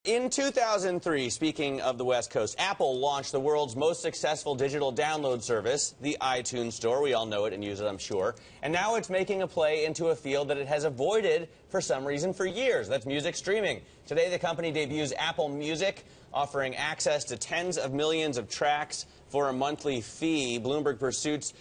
In 2003, speaking of the West Coast, Apple launched the world's most successful digital download service, the iTunes Store. We all know it and use it, I'm sure. And now it's making a play into a field that it has avoided for some reason for years. That's music streaming. Today, the company debuts Apple Music, offering access to tens of millions of tracks for a monthly fee. Bloomberg Pursuit's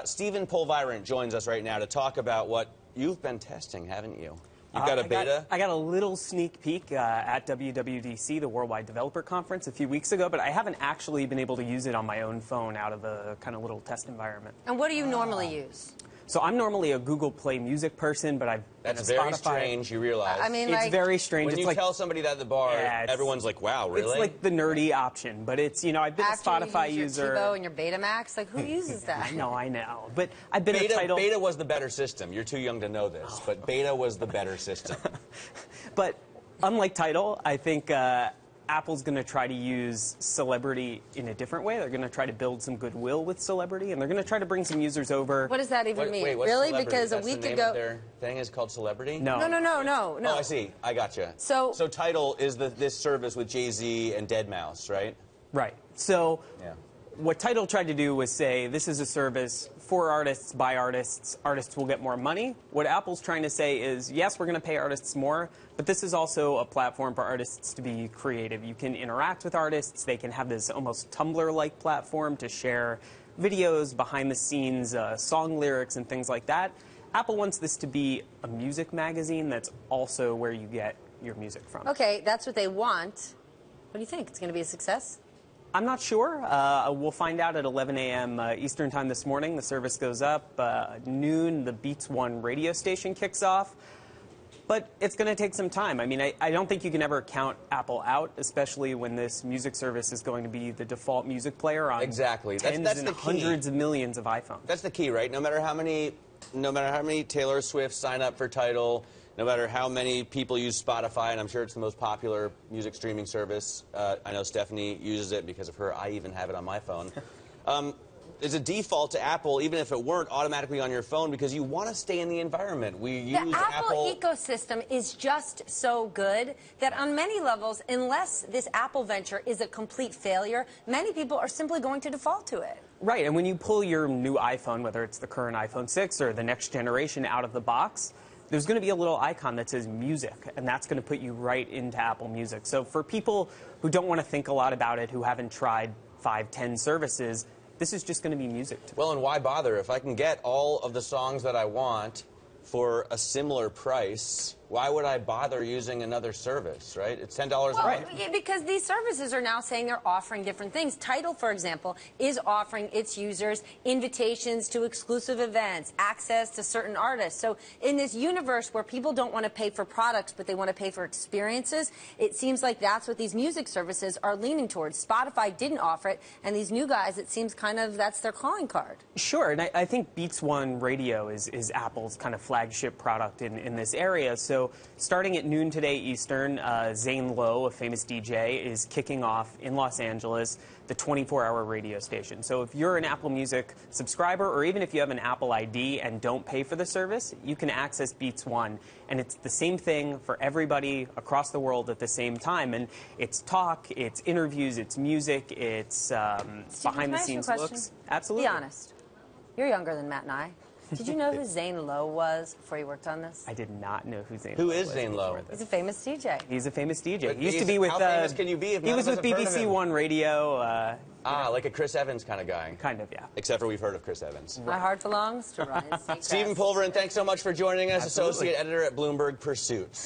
Stephen Pulvirent joins us right now to talk about what you've been testing, haven't you? You've got a beta? I got a little sneak peek at WWDC, the Worldwide Developer Conference, a few weeks ago, but I haven't actually been able to use it on my own phone out of the kind of little test environment. And what do you normally use? So I'm normally a Google Play Music person, but I've been That's a very Spotify. strange, you realize. I mean, It's very strange. When you tell somebody that at the bar, everyone's like, wow, really? It's like the nerdy option, but it's, you know, I've been a Spotify you use user. Your TiVo and your Betamax, like, who uses that? I know. But I've been a Tidal. Beta was the better system. You're too young to know this, but Beta was the better system. But unlike Tidal, I think Apple's going to try to use celebrity in a different way. They're going to try to build some goodwill with celebrity, and they're going to try to bring some users over. What does that even mean? Wait, what's really? celebrity? Because That's a week the name ago, of their thing is called Celebrity? No. No. Oh, I see. I gotcha. So Tidal is this service with Jay-Z and Deadmau5, right? Right. So yeah. What Tidal tried to do was say, this is a service for artists, by artists. Artists will get more money. What Apple's trying to say is, yes, we're going to pay artists more, but this is also a platform for artists to be creative. You can interact with artists. They can have this almost Tumblr-like platform to share videos, behind-the-scenes song lyrics, and things like that. Apple wants this to be a music magazine that's also where you get your music from. Okay, that's what they want. What do you think? It's going to be a success? I'm not sure. We'll find out at 11 a.m. Eastern time this morning. The service goes up. Noon, the Beats One radio station kicks off. But it's going to take some time. I mean, I don't think you can ever count Apple out, especially when this music service is going to be the default music player on tens and hundreds of millions of iPhones. That's the key, right? No matter how many Taylor Swift sign up for Tidal, no matter how many people use Spotify, and I'm sure it's the most popular music streaming service. I know Stephanie uses it because of her. I even have it on my phone. It's a default to Apple, even if it weren't automatically on your phone, because you want to stay in the environment. The Apple ecosystem is just so good that on many levels, unless this Apple venture is a complete failure, many people are simply going to default to it. Right, and when you pull your new iPhone, whether it's the current iPhone 6 or the next generation, out of the box, there's going to be a little icon that says Music, and that's going to put you right into Apple Music. So for people who don't want to think a lot about it, who haven't tried 5, 10 services, this is just going to be music to me. Well, and why bother? If I can get all of the songs that I want for a similar price, why would I bother using another service, right? It's $10 a month. Yeah, because these services are now saying they're offering different things. Tidal, for example, is offering its users invitations to exclusive events, access to certain artists. So in this universe where people don't want to pay for products, but they want to pay for experiences, it seems like that's what these music services are leaning towards. Spotify didn't offer it, and these new guys, it seems kind of that's their calling card. Sure, and I think Beats One Radio is Apple's kind of flagship product in this area. So starting at noon today Eastern, Zane Lowe, a famous DJ, is kicking off in Los Angeles the 24-hour radio station. So if you're an Apple Music subscriber, or even if you have an Apple ID and don't pay for the service, you can access Beats One. And it's the same thing for everybody across the world at the same time. And it's talk, it's interviews, it's music, it's behind-the-scenes looks. Absolutely. Be honest. You're younger than Matt and I. Did you know who Zane Lowe was before you worked on this? I did not know who Zane Lowe was. Who is Zane Lowe? He's a famous DJ. He's a famous DJ. But he used to be with... How famous can you be if he was with BBC One Radio. Like a Chris Evans kind of guy. Kind of, yeah. Except for we've heard of Chris Evans. My heart belongs to Ryan Seacrest. Stephen Pulvirent, thanks so much for joining us, Associate Editor at Bloomberg Pursuits.